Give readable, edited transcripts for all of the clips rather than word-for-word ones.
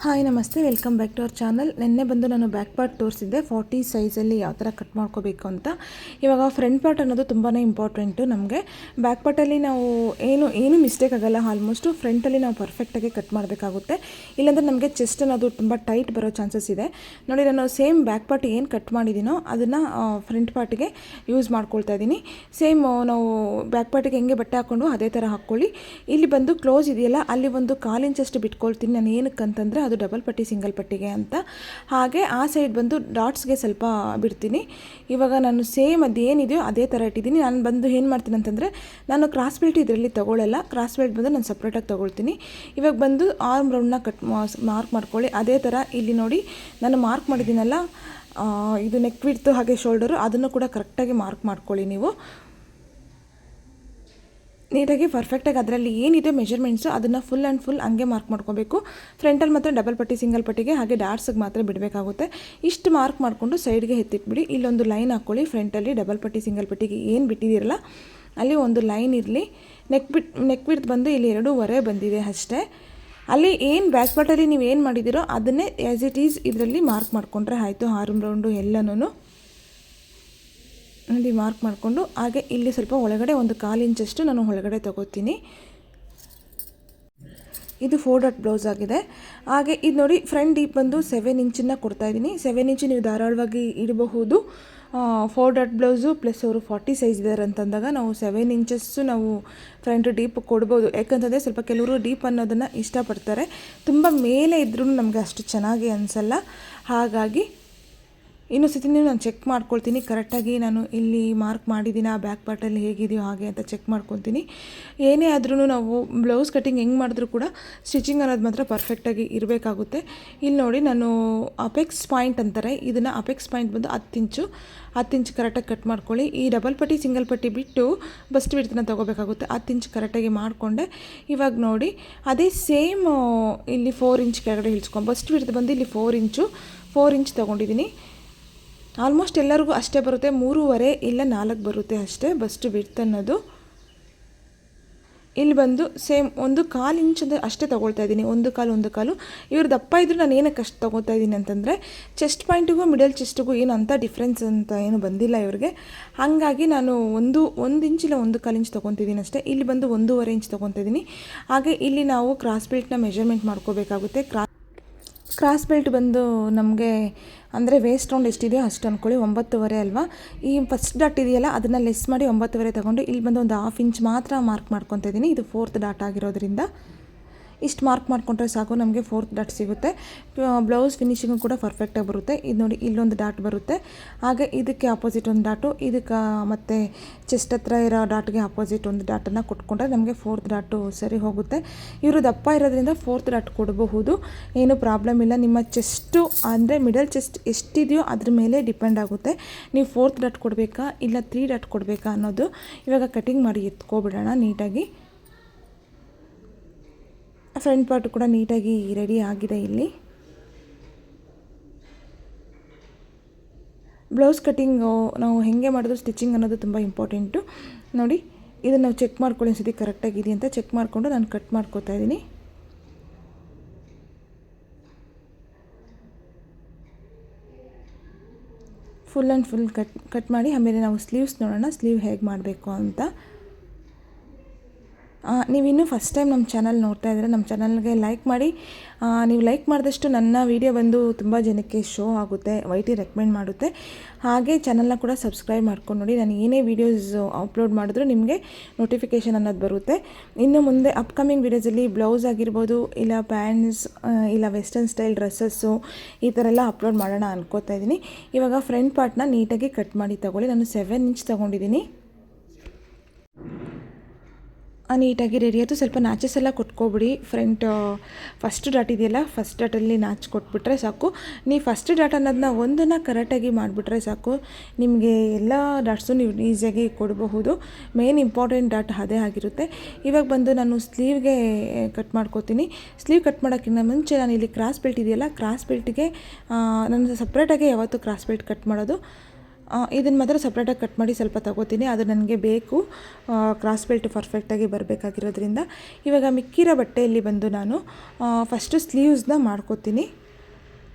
Hi ನಮಸ್ತೆ, welcome back to our channel. ನಿನ್ನೆ ಬಂದು ನಾನು ಬ್ಯಾಕ್ ಪಾರ್ಟ್ ತೋರಿಸಿದ್ದೆ 40 ಸೈಜಲ್ಲಿ ಯಾವ ಥರ ಕಟ್ ಮಾಡ್ಕೋಬೇಕು ಅಂತ. ಇವಾಗ ಫ್ರಂಟ್ ಪಾರ್ಟ್ ಅನ್ನೋದು ತುಂಬಾ ಇಂಪಾರ್ಟೆಂಟು ನಮಗೆ. ಬ್ಯಾಕ್ ಪಾರ್ಟಲ್ಲಿ ನಾವು ಏನು ಮಿಸ್ಟೇಕ್ ಆಗೋಲ್ಲ. ಆಲ್ಮೋಸ್ಟು ಫ್ರಂಟಲ್ಲಿ ನಾವು ಪರ್ಫೆಕ್ಟಾಗಿ ಕಟ್ ಮಾಡಬೇಕಾಗುತ್ತೆ. ಇಲ್ಲಾಂದರೆ ನಮಗೆ ಚೆಸ್ಟ್ ಅನ್ನೋದು ತುಂಬ ಟೈಟ್ ಬರೋ ಚಾನ್ಸಸ್ ಇದೆ. ನೋಡಿ, ನಾನು ಸೇಮ್ ಬ್ಯಾಕ್ ಪಾರ್ಟ್ ಏನು ಕಟ್ ಮಾಡಿದ್ದೀನೋ ಅದನ್ನು ಫ್ರಂಟ್ ಪಾರ್ಟಿಗೆ ಯೂಸ್ ಮಾಡ್ಕೊಳ್ತಾ ಇದ್ದೀನಿ. ಸೇಮ್ ನಾವು ಬ್ಯಾಕ್ ಪಾರ್ಟಿಗೆ ಹೆಂಗೆ ಬಟ್ಟೆ ಹಾಕ್ಕೊಂಡು ಅದೇ ಥರ ಹಾಕ್ಕೊಳ್ಳಿ. ಇಲ್ಲಿ ಬಂದು ಕ್ಲೋಸ್ ಇದೆಯಲ್ಲ, ಅಲ್ಲಿ ಒಂದು 1/4 ಇಂಚಷ್ಟು ಬಿಟ್ಕೊಳ್ತೀನಿ. ನಾನು ಏನಕ್ಕೆ ಅಂತಂದರೆ ಅದು ಡಬಲ್ ಪಟ್ಟಿ ಸಿಂಗಲ್ ಪಟ್ಟಿಗೆ ಅಂತ. ಹಾಗೆ ಆ ಸೈಡ್ ಬಂದು ಡಾಟ್ಸ್ಗೆ ಸ್ವಲ್ಪ ಬಿಡ್ತೀನಿ. ಇವಾಗ ನಾನು ಸೇಮ್ ಅದೇನಿದೆಯೋ ಅದೇ ಥರ ಇಟ್ಟಿದ್ದೀನಿ. ನಾನು ಬಂದು ಏನು ಮಾಡ್ತೀನಿ ಅಂತಂದರೆ, ನಾನು ಕ್ರಾಸ್ ಬೆಲ್ಟ್ ಇದರಲ್ಲಿ ತೊಗೊಳ್ಳಲ್ಲ. ಕ್ರಾಸ್ ಬೆಲ್ಟ್ ಬಂದು ನಾನು ಸಪ್ರೇಟಾಗಿ ತೊಗೊಳ್ತೀನಿ. ಇವಾಗ ಬಂದು ಆರ್ಮ್ ರೌಂಡ್ನ ಮಾರ್ಕ್ ಮಾಡ್ಕೊಳ್ಳಿ. ಅದೇ ಥರ ಇಲ್ಲಿ ನೋಡಿ, ನಾನು ಮಾರ್ಕ್ ಮಾಡಿದ್ದೀನಲ್ಲ, ಇದು ನೆಕ್ ವಿಡ್ತು ಹಾಗೆ ಶೋಲ್ಡರು, ಅದನ್ನು ಕೂಡ ಕರೆಕ್ಟಾಗಿ ಮಾರ್ಕ್ ಮಾಡ್ಕೊಳ್ಳಿ. ನೀವು ನೀಟಾಗಿ ಪರ್ಫೆಕ್ಟಾಗಿ ಅದರಲ್ಲಿ ಏನಿದೆ ಮೆಜರ್ಮೆಂಟ್ಸು ಅದನ್ನು ಫುಲ್ ಆ್ಯಂಡ್ ಫುಲ್ ಹಂಗೆ ಮಾರ್ಕ್ ಮಾಡ್ಕೋಬೇಕು. ಫ್ರಂಟಲ್ಲಿ ಮಾತ್ರ ಡಬಲ್ ಪಟ್ಟಿ ಸಿಂಗಲ್ ಪಟ್ಟಿಗೆ ಹಾಗೆ ಡಾಟ್ಸಿಗೆ ಮಾತ್ರ ಬಿಡಬೇಕಾಗುತ್ತೆ. ಇಷ್ಟು ಮಾರ್ಕ್ ಮಾಡಿಕೊಂಡು ಸೈಡ್ಗೆ ಎತ್ತಿಟ್ಬಿಡಿ. ಇಲ್ಲೊಂದು ಲೈನ್ ಹಾಕ್ಕೊಳ್ಳಿ. ಫ್ರಂಟಲ್ಲಿ ಡಬಲ್ ಪಟ್ಟಿ ಸಿಂಗಲ್ ಪಟ್ಟಿಗೆ ಏನು ಬಿಟ್ಟಿದ್ದೀರಲ್ಲ ಅಲ್ಲಿ ಒಂದು ಲೈನ್ ಇರಲಿ. ನೆಕ್ ವಿಡ್ತ್ ಬಂದು ಇಲ್ಲಿ 2.5 ಬಂದಿದೆ ಅಷ್ಟೇ. ಅಲ್ಲಿ ಏನು ಬ್ಯಾಕ್ ಪಾರ್ಟಲ್ಲಿ ನೀವು ಏನು ಮಾಡಿದ್ದೀರೋ ಅದನ್ನೇ ಆ್ಯಸ್ ಇಟ್ ಈಸ್ ಇದರಲ್ಲಿ ಮಾರ್ಕ್ ಮಾಡಿಕೊಂಡ್ರೆ ಆಯಿತು. ಆರ್ಮ್ ರೌಂಡು ಎಲ್ಲನೂ ನೋಡಿ ಮಾರ್ಕ್ ಮಾಡಿಕೊಂಡು, ಹಾಗೆ ಇಲ್ಲಿ ಸ್ವಲ್ಪ ಒಳಗಡೆ ಒಂದು 1/4 ಇಂಚಷ್ಟು ನಾನು ಒಳಗಡೆ ತೊಗೋತೀನಿ. ಇದು 4 ಡಾಟ್ ಬ್ಲೌಸ್ ಆಗಿದೆ. ಹಾಗೆ ಇದು ನೋಡಿ, ಫ್ರಂಟ್ ಡೀಪ್ ಬಂದು 7 ಇಂಚನ್ನು ಕೊಡ್ತಾಯಿದ್ದೀನಿ. 7 ಇಂಚು ನೀವು ಧಾರಾಳವಾಗಿ ಇಡಬಹುದು. 4 ಡಾಟ್ ಬ್ಲೌಸು ಪ್ಲಸ್ ಅವರು 40 ಸೈಜ್ ಇದ್ದಾರೆ ಅಂತಂದಾಗ ನಾವು 7 ಇಂಚಸ್ಸು ನಾವು ಫ್ರಂಟ್ ಡೀಪ್ ಕೊಡ್ಬೋದು. ಯಾಕಂತಂದರೆ ಸ್ವಲ್ಪ ಕೆಲವರು ಡೀಪ್ ಅನ್ನೋದನ್ನು ಇಷ್ಟಪಡ್ತಾರೆ. ತುಂಬ ಮೇಲೆ ಇದ್ರೂ ನಮಗೆ ಅಷ್ಟು ಚೆನ್ನಾಗಿ ಅನಿಸಲ್ಲ. ಹಾಗಾಗಿ ಇನ್ನೊಂದು ಸತಿ ನಾನು ಚೆಕ್ ಮಾಡ್ಕೊಳ್ತೀನಿ ಕರೆಕ್ಟಾಗಿ. ನಾನು ಇಲ್ಲಿ ಮಾರ್ಕ್ ಮಾಡಿದ್ದೀನಿ ಆ ಬ್ಯಾಕ್ ಪಾರ್ಟಲ್ಲಿ ಹೇಗಿದೆಯೋ ಹಾಗೆ ಅಂತ ಚೆಕ್ ಮಾಡ್ಕೊತೀನಿ. ಏನೇ ಆದ್ರೂ ನಾವು ಬ್ಲೌಸ್ ಕಟ್ಟಿಂಗ್ ಹೆಂಗೆ ಮಾಡಿದ್ರೂ ಕೂಡ ಸ್ಟಿಚಿಂಗ್ ಅನ್ನೋದು ಮಾತ್ರ ಪರ್ಫೆಕ್ಟಾಗಿ ಇರಬೇಕಾಗುತ್ತೆ. ಇಲ್ಲಿ ನೋಡಿ, ನಾನು ಅಪೆಕ್ಸ್ ಪಾಯಿಂಟ್ ಅಂತಾರೆ, ಇದನ್ನು ಅಪೆಕ್ಸ್ ಪಾಯಿಂಟ್ ಬಂದು 10 ಇಂಚ್ ಕರೆಕ್ಟಾಗಿ ಕಟ್ ಮಾಡ್ಕೊಳ್ಳಿ. ಈ ಡಬಲ್ ಪಟ್ಟಿ ಸಿಂಗಲ್ ಪಟ್ಟಿ ಬಿಟ್ಟು ಬಸ್ಟ್ ವಿಡ್ತನ್ನ ತೊಗೋಬೇಕಾಗುತ್ತೆ. 10 ಇಂಚ್ ಕರೆಕ್ಟಾಗಿ ಮಾಡಿಕೊಂಡೆ. ಇವಾಗ ನೋಡಿ, ಅದೇ ಸೇಮ್ ಇಲ್ಲಿ 4 ಇಂಚ್ ಕೆಳಗಡೆ ಇಳಿಸ್ಕೊಂಡು ಬಸ್ಟ್ ವಿಡ್ತ್ ಬಂದು ಇಲ್ಲಿ 4 ಇಂಚ್ ತೊಗೊಂಡಿದ್ದೀನಿ. ಆಲ್ಮೋಸ್ಟ್ ಎಲ್ಲರಿಗೂ ಅಷ್ಟೇ ಬರುತ್ತೆ, 3.5 ಇಲ್ಲ 4 ಬರುತ್ತೆ ಅಷ್ಟೇ ಬಸ್ಟ್ ವಿಡ್ತ್ ಅನ್ನೋದು. ಇಲ್ಲಿ ಬಂದು ಸೇಮ್ 1/4 ಇಂಚ್ ಅಷ್ಟೇ ತೊಗೊಳ್ತಾ ಇದ್ದೀನಿ. 1/4 ಇವ್ರ ದಪ್ಪ ಇದ್ದರೂ ನಾನು ಏನಕ್ಕೆ ಅಷ್ಟು ತೊಗೊಳ್ತಾ ಇದ್ದೀನಿ ಅಂತಂದರೆ, ಚೆಸ್ಟ್ ಪಾಯಿಂಟಿಗೂ ಮಿಡಲ್ ಚೆಸ್ಟಿಗೂ ಏನು ಅಂಥ ಡಿಫ್ರೆನ್ಸ್ ಅಂತ ಏನು ಬಂದಿಲ್ಲ ಇವ್ರಿಗೆ. ಹಾಗಾಗಿ ನಾನು 1 ಇಂಚ್ ಇಲ್ಲ 1/4 ಇಂಚ್ ತೊಗೊತಿದ್ದೀನಿ ಅಷ್ಟೇ. ಇಲ್ಲಿ ಬಂದು 1.5 ಇಂಚ್ ತೊಗೊತಾ ಇದ್ದೀನಿ. ಹಾಗೆ ಇಲ್ಲಿ ನಾವು ಕ್ರಾಸ್ ಬೆಲ್ಟ್ನ ಮೆಜರ್ಮೆಂಟ್ ಮಾಡ್ಕೋಬೇಕಾಗುತ್ತೆ. ಕ್ರಾಸ್ ಬೆಲ್ಟ್ ಬಂದು ನಮಗೆ ಅಂದರೆ ವೇಸ್ಟ್ ರೌಂಡ್ ಎಷ್ಟಿದೆಯೋ ಅಷ್ಟು ಅಂದ್ಕೊಳ್ಳಿ. 9.5 ಅಲ್ವಾ. ಈ ಫಸ್ಟ್ ಡಾಟ್ ಇದೆಯಲ್ಲ ಅದನ್ನು ಲೆಸ್ ಮಾಡಿ 9.5 ತೊಗೊಂಡು ಇಲ್ಲಿ ಬಂದು ಒಂದು 1/2 ಇಂಚ್ ಮಾತ್ರ ಮಾರ್ಕ್ ಮಾಡ್ಕೊತಾ ಇದ್ದೀನಿ. ಇದು 4th ಡಾಟ್ ಆಗಿರೋದ್ರಿಂದ ಇಷ್ಟು ಮಾರ್ಕ್ ಮಾಡಿಕೊಂಡ್ರೆ ಸಾಕು, ನಮಗೆ 4th ಡಾಟ್ ಸಿಗುತ್ತೆ. ಬ್ಲೌಸ್ ಫಿನಿಶಿಂಗು ಕೂಡ ಪರ್ಫೆಕ್ಟಾಗಿ ಬರುತ್ತೆ. ಇದು ನೋಡಿ, ಇಲ್ಲೊಂದು ಡಾಟ್ ಬರುತ್ತೆ. ಹಾಗೆ ಇದಕ್ಕೆ ಆಪೋಸಿಟ್ ಒಂದು ಡಾಟು, ಇದಕ್ಕೆ ಮತ್ತು ಚೆಸ್ಟ್ ಹತ್ರ ಇರೋ ಡಾಟ್ಗೆ ಆಪೋಸಿಟ್ ಒಂದು ಡಾಟನ್ನು ಕೊಟ್ಕೊಂಡ್ರೆ ನಮಗೆ 4th ಡಾಟು ಸರಿ ಹೋಗುತ್ತೆ. ಇವರು ದಪ್ಪ ಇರೋದ್ರಿಂದ 4th ಡಾಟ್ ಕೊಡಬಹುದು, ಏನು ಪ್ರಾಬ್ಲಮ್ ಇಲ್ಲ. ನಿಮ್ಮ ಚೆಸ್ಟು ಅಂದರೆ ಮಿಡಲ್ ಚೆಸ್ಟ್ ಎಷ್ಟಿದೆಯೋ ಅದ್ರ ಮೇಲೆ ಡಿಪೆಂಡ್ ಆಗುತ್ತೆ. ನೀವು 4th ಡಾಟ್ ಕೊಡಬೇಕಾ ಇಲ್ಲ 3 ಡಾಟ್ ಕೊಡಬೇಕಾ ಅನ್ನೋದು. ಇವಾಗ ಕಟಿಂಗ್ ಮಾಡಿ ಎತ್ಕೊಬಿಡೋಣ ನೀಟಾಗಿ. ಫ್ರಂಟ್ ಪಾರ್ಟ್ ಕೂಡ ನೀಟಾಗಿ ರೆಡಿ ಆಗಿದೆ. ಇಲ್ಲಿ ಬ್ಲೌಸ್ ಕಟ್ಟಿಂಗು ನಾವು ಹೇಗೆ ಮಾಡಿದ್ರು ಸ್ಟಿಚಿಂಗ್ ಅನ್ನೋದು ತುಂಬ ಇಂಪಾರ್ಟೆಂಟು. ನೋಡಿ, ಇದನ್ನು ನಾವು ಚೆಕ್ ಮಾಡ್ಕೊಳ್ಳಿ ಒಂದು ಸತಿ ಕರೆಕ್ಟಾಗಿದೆ ಅಂತ. ಚೆಕ್ ಮಾಡಿಕೊಂಡು ನಾನು ಕಟ್ ಮಾಡ್ಕೋತಾ ಇದ್ದೀನಿ. ಫುಲ್ ಆ್ಯಂಡ್ ಫುಲ್ ಕಟ್ ಮಾಡಿ ಆಮೇಲೆ ನಾವು ಸ್ಲೀವ್ಸ್ ನೋಡೋಣ, ಸ್ಲೀವ್ ಹೇಗೆ ಮಾಡಬೇಕು ಅಂತ. ನೀವಿನ್ನೂ ಫಸ್ಟ್ ಟೈಮ್ ನಮ್ಮ ಚಾನಲ್ ನೋಡ್ತಾ ಇದ್ದರೆ ನಮ್ಮ ಚಾನಲ್ಗೆ ಲೈಕ್ ಮಾಡಿ. ನೀವು ಲೈಕ್ ಮಾಡಿದಷ್ಟು ನನ್ನ ವೀಡಿಯೋ ಬಂದು ತುಂಬ ಜನಕ್ಕೆ ಶೋ ಆಗುತ್ತೆ, ವೈಟಿ ರೆಕಮೆಂಡ್ ಮಾಡುತ್ತೆ. ಹಾಗೆ ಚಾನಲ್ನ ಕೂಡ ಸಬ್ಸ್ಕ್ರೈಬ್ ಮಾಡ್ಕೊಂಡು ನೋಡಿ. ನಾನು ಏನೇ ವೀಡಿಯೋಸ್ ಅಪ್ಲೋಡ್ ಮಾಡಿದ್ರು ನಿಮಗೆ ನೋಟಿಫಿಕೇಷನ್ ಅನ್ನೋದು ಬರುತ್ತೆ. ಇನ್ನು ಮುಂದೆ ಅಪ್ಕಮಿಂಗ್ ವೀಡಿಯೋಸಲ್ಲಿ ಬ್ಲೌಸ್ ಆಗಿರ್ಬೋದು, ಇಲ್ಲ ಪ್ಯಾಂಟ್ಸ್, ಇಲ್ಲ ವೆಸ್ಟರ್ನ್ ಸ್ಟೈಲ್ ಡ್ರೆಸ್ಸಸ್ಸು, ಈ ಥರ ಎಲ್ಲ ಅಪ್ಲೋಡ್ ಮಾಡೋಣ ಅನ್ಕೋತಾ ಇದ್ದೀನಿ. ಇವಾಗ ಫ್ರಂಟ್ ಪಾರ್ಟ್ನ ನೀಟಾಗಿ ಕಟ್ ಮಾಡಿ ತೊಗೊಳ್ಳಿ. ನಾನು 7 ಇಂಚ್ ತೊಗೊಂಡಿದ್ದೀನಿ. ನೀಟಾಗಿ ರೆಡಿ ಆಯಿತು. ಸ್ವಲ್ಪ ನ್ಯಾಚಸ್ ಎಲ್ಲ ಕೊಟ್ಕೊಬಿಡಿ. ಫಸ್ಟ್ ಡಾಟ್ ಇದೆಯಲ್ಲ, ಫಸ್ಟ್ ಡಾಟಲ್ಲಿ ನ್ಯಾಚ್ ಕೊಟ್ಬಿಟ್ರೆ ಸಾಕು. ನೀವು ಫಸ್ಟ್ ಡಾಟ್ ಅನ್ನೋದನ್ನ ಒಂದನ್ನು ಕರೆಕ್ಟಾಗಿ ಮಾಡಿಬಿಟ್ರೆ ಸಾಕು, ನಿಮಗೆ ಎಲ್ಲ ಡಾಟ್ಸು ನೀವು ಈಸಿಯಾಗಿ ಕೊಡಬಹುದು. ಮೇನ್ ಇಂಪಾರ್ಟೆಂಟ್ ಡಾಟ್ ಅದೇ ಆಗಿರುತ್ತೆ. ಇವಾಗ ಬಂದು ನಾನು ಸ್ಲೀವ್ಗೆ ಕಟ್ ಮಾಡ್ಕೋತೀನಿ. ಸ್ಲೀವ್ ಕಟ್ ಮಾಡೋಕ್ಕಿಂತ ಮುಂಚೆ ನಾನು ಇಲ್ಲಿ ಕ್ರಾಸ್ ಬೆಲ್ಟ್ ಇದೆಯಲ್ಲ, ಕ್ರಾಸ್ ಬೆಲ್ಟಿಗೆ ನಾನು ಸಪ್ರೇಟಾಗಿ ಯಾವತ್ತೂ ಕ್ರಾಸ್ ಬೆಲ್ಟ್ ಕಟ್ ಮಾಡೋದು. ಇದನ್ನು ಮಾತ್ರ ಸಪ್ರೇಟಾಗಿ ಕಟ್ ಮಾಡಿ ಸ್ವಲ್ಪ ತಗೋತೀನಿ, ಅದು ನನಗೆ ಬೇಕು ಕ್ರಾಸ್ ಬೆಲ್ಟ್ ಪರ್ಫೆಕ್ಟಾಗಿ ಬರಬೇಕಾಗಿರೋದ್ರಿಂದ. ಇವಾಗ ಮಿಕ್ಕಿರೋ ಬಟ್ಟೆಯಲ್ಲಿ ಬಂದು ನಾನು ಫಸ್ಟು ಸ್ಲೀವ್ಸ್ನ ಮಾಡ್ಕೋತೀನಿ.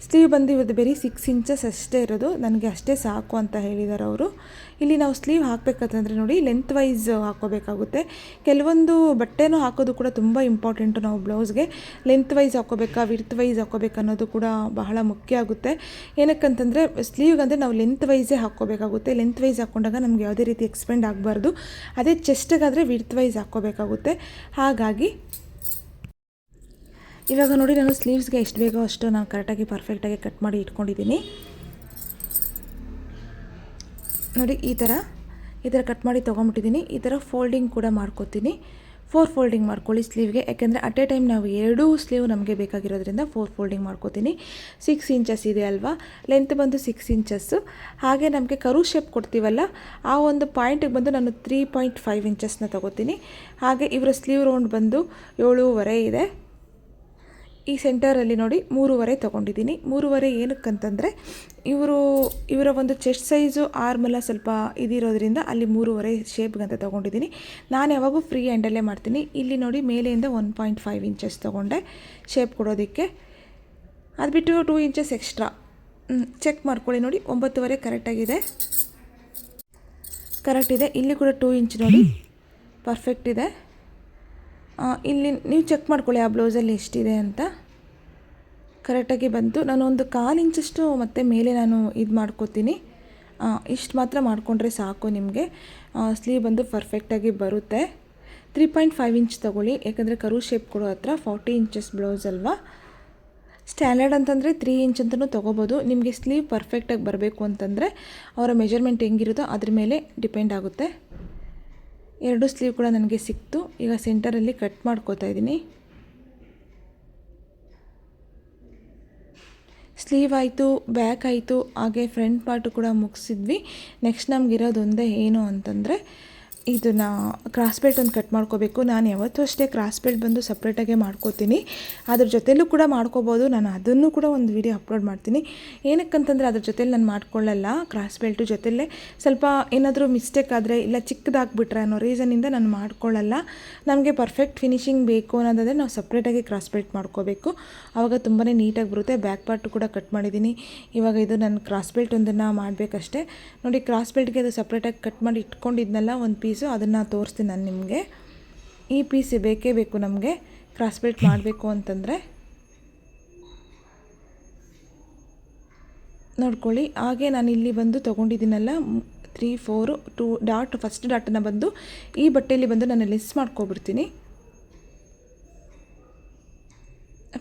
ಸ್ಲೀವ್ ಬಂದು ಇವತ್ತು ಬರೀ 6 ಇಂಚಸ್ ಅಷ್ಟೇ ಇರೋದು, ನನಗೆ ಅಷ್ಟೇ ಸಾಕು ಅಂತ ಹೇಳಿದ್ದಾರೆ ಅವರು. ಇಲ್ಲಿ ನಾವು ಸ್ಲೀವ್ ಹಾಕಬೇಕಂತಂದರೆ ನೋಡಿ ಲೆಂತ್ ವೈಸ್ ಹಾಕ್ಕೋಬೇಕಾಗುತ್ತೆ. ಕೆಲವೊಂದು ಬಟ್ಟೆನೂ ಹಾಕೋದು ಕೂಡ ತುಂಬ ಇಂಪಾರ್ಟೆಂಟು. ನಾವು ಬ್ಲೌಸ್ಗೆ ಲೆಂತ್ ವೈಸ್ ಹಾಕ್ಕೋಬೇಕಾ ವಿಡ್ತ್ ವೈಸ್ ಹಾಕ್ಕೋಬೇಕು ಅನ್ನೋದು ಕೂಡ ಬಹಳ ಮುಖ್ಯ ಆಗುತ್ತೆ. ಏನಕ್ಕಂತಂದರೆ ಸ್ಲೀವ್ಗಂದರೆ ನಾವು ಲೆಂತ್ ವೈಸೇ ಹಾಕ್ಕೋಬೇಕಾಗುತ್ತೆ. ಲೆಂತ್ ವೈಸ್ ಹಾಕ್ಕೊಂಡಾಗ ನಮಗೆ ಯಾವುದೇ ರೀತಿ ಎಕ್ಸ್ಪೆಂಡ್ ಆಗಬಾರ್ದು. ಅದೇ ಚೆಸ್ಟಿಗಾದರೆ ವಿಡ್ತ್ ವೈಸ್ ಹಾಕ್ಕೋಬೇಕಾಗುತ್ತೆ. ಹಾಗಾಗಿ ಇವಾಗ ನೋಡಿ ನಾನು ಸ್ಲೀವ್ಸ್ಗೆ ಎಷ್ಟು ಬೇಕೋ ಅಷ್ಟು ನಾನು ಕರೆಕ್ಟಾಗಿ ಪರ್ಫೆಕ್ಟಾಗಿ ಕಟ್ ಮಾಡಿ ಇಟ್ಕೊಂಡಿದ್ದೀನಿ. ನೋಡಿ ಈ ಥರ ಕಟ್ ಮಾಡಿ ತೊಗೊಂಬಿಟ್ಟಿದ್ದೀನಿ. ಈ ಥರ ಫೋಲ್ಡಿಂಗ್ ಕೂಡ ಮಾಡ್ಕೊತೀನಿ. 4 ಫೋಲ್ಡಿಂಗ್ ಮಾಡ್ಕೊಳ್ಳಿ ಸ್ಲೀವ್ಗೆ, ಯಾಕೆಂದರೆ ಅಟ್ ಎ ಟೈಮ್ ನಾವು 2 ಸ್ಲೀವ್ ನಮಗೆ ಬೇಕಾಗಿರೋದ್ರಿಂದ 4 ಫೋಲ್ಡಿಂಗ್ ಮಾಡ್ಕೋತೀನಿ. 6 ಇಂಚಸ್ ಇದೆ ಅಲ್ವಾ, ಲೆಂತ್ ಬಂದು 6 ಇಂಚಸ್ಸು. ಹಾಗೆ ನಮಗೆ ಕರು ಶೇಪ್ ಕೊಡ್ತೀವಲ್ಲ, ಆ ಒಂದು ಪಾಯಿಂಟಿಗೆ ಬಂದು ನಾನು 3.5 ಇಂಚಸ್ನ ತೊಗೋತೀನಿ. ಹಾಗೆ ಇವರ ಸ್ಲೀವ್ ರೌಂಡ್ ಬಂದು 7.5 ಇದೆ. ಈ ಸೆಂಟರಲ್ಲಿ ನೋಡಿ 3.5 ತೊಗೊಂಡಿದ್ದೀನಿ. 3.5 ಏನಕ್ಕಂತಂದರೆ ಇವರ ಒಂದು ಚೆಸ್ಟ್ ಸೈಜು ಆರ್ಮೆಲ್ಲ ಸ್ವಲ್ಪ ಇದಿರೋದ್ರಿಂದ ಅಲ್ಲಿ 3.5 ಶೇಪ್ಗಂತ ತೊಗೊಂಡಿದ್ದೀನಿ. ನಾನು ಯಾವಾಗೂ ಫ್ರೀ ಹ್ಯಾಂಡಲ್ಲೇ ಮಾಡ್ತೀನಿ. ಇಲ್ಲಿ ನೋಡಿ ಮೇಲೆಯಿಂದ 1.5 ಇಂಚಸ್ ತೊಗೊಂಡೆ ಶೇಪ್ ಕೊಡೋದಕ್ಕೆ. ಅದು ಬಿಟ್ಟು 2 ಇಂಚಸ್ ಎಕ್ಸ್ಟ್ರಾ ಚೆಕ್ ಮಾಡ್ಕೊಳ್ಳಿ. ನೋಡಿ 9.5 ಕರೆಕ್ಟ್ ಇದೆ. ಇಲ್ಲಿ ಕೂಡ 2 ಇಂಚ್ ನೋಡಿ ಪರ್ಫೆಕ್ಟ್ ಇದೆ. ಇಲ್ಲಿ ನೀವು ಚೆಕ್ ಮಾಡ್ಕೊಳ್ಳಿ ಆ ಬ್ಲೌಸಲ್ಲಿ ಎಷ್ಟಿದೆ ಅಂತ. ಕರೆಕ್ಟಾಗಿ ಬಂತು. ನಾನು ಒಂದು 1/4 ಇಂಚಷ್ಟು ಮತ್ತೆ ಮೇಲೆ ನಾನು ಇದು ಮಾಡ್ಕೋತೀನಿ. ಇಷ್ಟು ಮಾತ್ರ ಮಾಡಿಕೊಂಡ್ರೆ ಸಾಕು. ನಿಮಗೆ ಸ್ಲೀವ್ ಬಂದು ಪರ್ಫೆಕ್ಟಾಗಿ ಬರುತ್ತೆ. 3.5 ಇಂಚ್ ತೊಗೊಳ್ಳಿ, ಯಾಕಂದರೆ ಕರು ಶೇಪ್ ಕೊಡೋ ಹತ್ರ 40 ಇಂಚಸ್ ಬ್ಲೌಸ್ ಅಲ್ವಾ. ಸ್ಟ್ಯಾಂಡರ್ಡ್ ಅಂತಂದರೆ 3 ಇಂಚ್ ಅಂತಲೂ ತೊಗೋಬೋದು. ನಿಮಗೆ ಸ್ಲೀವ್ ಪರ್ಫೆಕ್ಟಾಗಿ ಬರಬೇಕು ಅಂತಂದರೆ ಅವರ ಮೆಜರ್ಮೆಂಟ್ ಹೆಂಗಿರುತ್ತೋ ಅದ್ರ ಮೇಲೆ ಡಿಪೆಂಡ್ ಆಗುತ್ತೆ. 2 ಸ್ಲೀವ್ ಕೂಡ ನನಗೆ ಸಿಕ್ತು. ಈಗ ಸೆಂಟರಲ್ಲಿ ಕಟ್ ಮಾಡ್ಕೋತಾ ಇದ್ದೀನಿ. ಸ್ಲೀವ್ ಆಯಿತು, ಬ್ಯಾಕ್ ಆಯಿತು, ಹಾಗೆ ಫ್ರಂಟ್ ಪಾರ್ಟು ಕೂಡ ಮುಗಿಸಿದ್ವಿ. ನೆಕ್ಸ್ಟ್ ನಮಗಿರೋದು ಒಂದೇ ಏನು ಅಂತಂದರೆ ಇದನ್ನು ಕ್ರಾಸ್ ಬೆಲ್ಟ್ ಒಂದು ಕಟ್ ಮಾಡ್ಕೋಬೇಕು. ನಾನು ಯಾವತ್ತೂ ಅಷ್ಟೇ ಕ್ರಾಸ್ ಬೆಲ್ಟ್ ಬಂದು ಸಪ್ರೇಟಾಗೆ ಮಾಡ್ಕೋತೀನಿ. ಅದ್ರ ಜೊತೆಲೂ ಕೂಡ ಮಾಡ್ಕೋಬೋದು. ನಾನು ಅದನ್ನು ಕೂಡ ಒಂದು ವಿಡಿಯೋ ಅಪ್ಲೋಡ್ ಮಾಡ್ತೀನಿ. ಏನಕ್ಕಂತಂದರೆ ಅದ್ರ ಜೊತೆಲಿ ನಾನು ಮಾಡ್ಕೊಳ್ಳಲ್ಲ. ಕ್ರಾಸ್ ಬೆಲ್ಟು ಜೊತೆಲೇ ಸ್ವಲ್ಪ ಏನಾದರೂ ಮಿಸ್ಟೇಕ್ ಆದರೆ ಇಲ್ಲ ಚಿಕ್ಕದಾಗ್ಬಿಟ್ರೆ ಅನ್ನೋ ರೀಸನಿಂದ ನಾನು ಮಾಡ್ಕೊಳ್ಳಲ್ಲ. ನಮಗೆ ಪರ್ಫೆಕ್ಟ್ ಫಿನಿಶಿಂಗ್ ಬೇಕು ಅನ್ನೋದಾದರೆ ನಾವು ಸಪ್ರೇಟಾಗಿ ಕ್ರಾಸ್ ಬೆಲ್ಟ್ ಮಾಡ್ಕೋಬೇಕು. ಆವಾಗ ತುಂಬಾ ನೀಟಾಗಿ ಬರುತ್ತೆ. ಬ್ಯಾಕ್ ಪಾರ್ಟು ಕೂಡ ಕಟ್ ಮಾಡಿದ್ದೀನಿ. ಇವಾಗ ಇದು ನಾನು ಕ್ರಾಸ್ ಬೆಲ್ಟ್ ಒಂದನ್ನು ಮಾಡಬೇಕಷ್ಟೇ. ನೋಡಿ ಕ್ರಾಸ್ ಬೆಲ್ಟ್ಗೆ ಅದು ಸಪ್ರೇಟಾಗಿ ಕಟ್ ಮಾಡಿ ಇಟ್ಕೊಂಡಿದ್ನಲ್ಲ ಒಂದು ಪೀಸು, ಅದನ್ನು ತೋರಿಸ್ತೀನಿ ನಾನು ನಿಮಗೆ. ಈ ಪೀಸ್ ಬೇಕೇ ಬೇಕು ನಮಗೆ ಕ್ರಾಸ್ ಬೆಲ್ಟ್ ಮಾಡಬೇಕು ಅಂತಂದರೆ. ನೋಡ್ಕೊಳ್ಳಿ. ಹಾಗೆ ನಾನು ಇಲ್ಲಿ ಬಂದು ತೊಗೊಂಡಿದ್ದೀನಲ್ಲ 3, 4, 2 ಡಾಟ್, ಫಸ್ಟ್ ಡಾಟನ್ನು ಬಂದು ಈ ಬಟ್ಟೆಯಲ್ಲಿ ಬಂದು ನಾನು ಲೆಸ್ ಮಾಡ್ಕೊಬಿಡ್ತೀನಿ.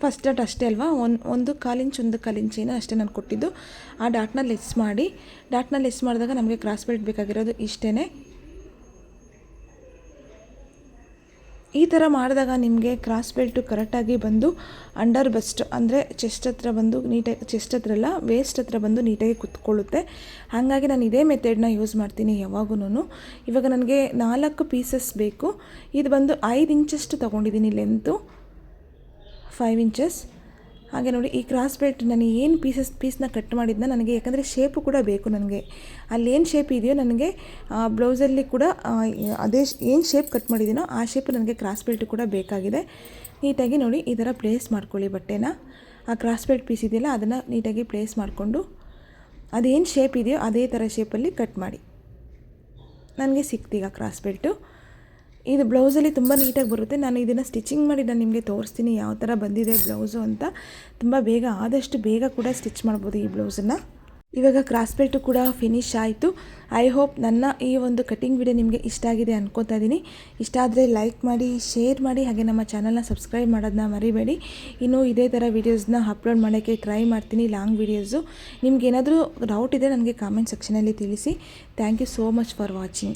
ಫಸ್ಟ್ ಡಾಟ್ ಅಷ್ಟೇ ಅಲ್ವಾ, 1/4 ಇಂಚ್ 1/4 ಇಂಚ್ ಏನೋ ಅಷ್ಟೇ ನಾನು ಕೊಟ್ಟಿದ್ದು. ಆ ಡಾಟ್ನ ಲೆಸ್ ಮಾಡಿದಾಗ ನಮಗೆ ಕ್ರಾಸ್ ಬೆಲ್ಟ್ ಬೇಕಾಗಿರೋದು ಇಷ್ಟೇ. ಈ ಥರ ಮಾಡಿದಾಗ ನಿಮಗೆ ಕ್ರಾಸ್ ಬೆಲ್ಟು ಕರೆಕ್ಟಾಗಿ ಬಂದು ಅಂಡರ್ ಬಸ್ಟ್ ಅಂದರೆ ಚೆಸ್ಟ್ ಹತ್ರ ಬಂದು ನೀಟಾಗಿ, ಚೆಸ್ಟ್ ಹತ್ರ ಅಲ್ಲ ವೇಸ್ಟ್ ಹತ್ರ ಬಂದು ನೀಟಾಗಿ ಕುತ್ಕೊಳ್ಳುತ್ತೆ. ಹಾಗಾಗಿ ನಾನು ಇದೇ ಮೆಥಡ್ನ ಯೂಸ್ ಮಾಡ್ತೀನಿ ಯಾವಾಗೂ. ಇವಾಗ ನನಗೆ 4 ಪೀಸಸ್ ಬೇಕು. ಇದು ಬಂದು 5 ಇಂಚಷ್ಟು ತೊಗೊಂಡಿದ್ದೀನಿ ಲೆಂತು, 5 ಇಂಚಸ್. ಹಾಗೆ ನೋಡಿ ಈ ಕ್ರಾಸ್ ಬೆಲ್ಟ್ ನಾನು ಏನು ಪೀಸ್ನ ಕಟ್ ಮಾಡಿದ್ನ ನನಗೆ, ಯಾಕಂದರೆ ಶೇಪು ಕೂಡ ಬೇಕು ನನಗೆ. ಅಲ್ಲೇನು ಶೇಪ್ ಇದೆಯೋ ನನಗೆ ಬ್ಲೌಸಲ್ಲಿ ಕೂಡ ಅದೇ ಏನು ಶೇಪ್ ಕಟ್ ಮಾಡಿದ್ದೀನೋ ಆ ಶೇಪ್ ನನಗೆ ಕ್ರಾಸ್ ಬೆಲ್ಟ್ ಕೂಡ ಬೇಕಾಗಿದೆ. ನೀಟಾಗಿ ನೋಡಿ ಈ ಥರ ಪ್ಲೇಸ್ ಮಾಡ್ಕೊಳ್ಳಿ ಬಟ್ಟೆನ. ಆ ಕ್ರಾಸ್ ಬೆಲ್ಟ್ ಪೀಸ್ ಇದೆಯಲ್ಲ ಅದನ್ನು ನೀಟಾಗಿ ಪ್ಲೇಸ್ ಮಾಡಿಕೊಂಡು ಅದೇನು ಶೇಪ್ ಇದೆಯೋ ಅದೇ ಥರ ಶೇಪಲ್ಲಿ ಕಟ್ ಮಾಡಿ. ನನಗೆ ಸಿಕ್ತೀಗ ಕ್ರಾಸ್ ಬೆಲ್ಟು. ಇದು ಬ್ಲೌಸಲ್ಲಿ ತುಂಬ ನೀಟಾಗಿ ಬರುತ್ತೆ. ನಾನು ಇದನ್ನು ಸ್ಟಿಚಿಂಗ್ ಮಾಡಿ ನಾನು ನಿಮಗೆ ತೋರಿಸ್ತೀನಿ ಯಾವ ಥರ ಬಂದಿದೆ ಬ್ಲೌಸು ಅಂತ. ತುಂಬ ಬೇಗ, ಆದಷ್ಟು ಬೇಗ ಕೂಡ ಸ್ಟಿಚ್ ಮಾಡ್ಬೋದು ಈ ಬ್ಲೌಸನ್ನು. ಇವಾಗ ಕ್ರಾಸ್ ಬೆಲ್ಟು ಕೂಡ ಫಿನಿಶ್ ಆಯಿತು. ಐ ಹೋಪ್ ನನ್ನ ಈ ಒಂದು ಕಟಿಂಗ್ ವಿಡಿಯೋ ನಿಮಗೆ ಇಷ್ಟ ಆಗಿದೆ ಅನ್ಕೋತಾ ಇದ್ದೀನಿ. ಇಷ್ಟ ಆದರೆ ಲೈಕ್ ಮಾಡಿ, ಶೇರ್ ಮಾಡಿ, ಹಾಗೆ ನಮ್ಮ ಚಾನಲ್ನ ಸಬ್ಸ್ಕ್ರೈಬ್ ಮಾಡೋದನ್ನ ಮರಿಬೇಡಿ. ಇನ್ನೂ ಇದೇ ಥರ ವೀಡಿಯೋಸ್ನ ಅಪ್ಲೋಡ್ ಮಾಡೋಕ್ಕೆ ಟ್ರೈ ಮಾಡ್ತೀನಿ, ಲಾಂಗ್ ವೀಡಿಯೋಸು. ನಿಮ್ಗೇನಾದರೂ ಡೌಟ್ ಇದೆ ನನಗೆ ಕಾಮೆಂಟ್ ಸೆಕ್ಷನಲ್ಲಿ ತಿಳಿಸಿ. Thank you so much for watching.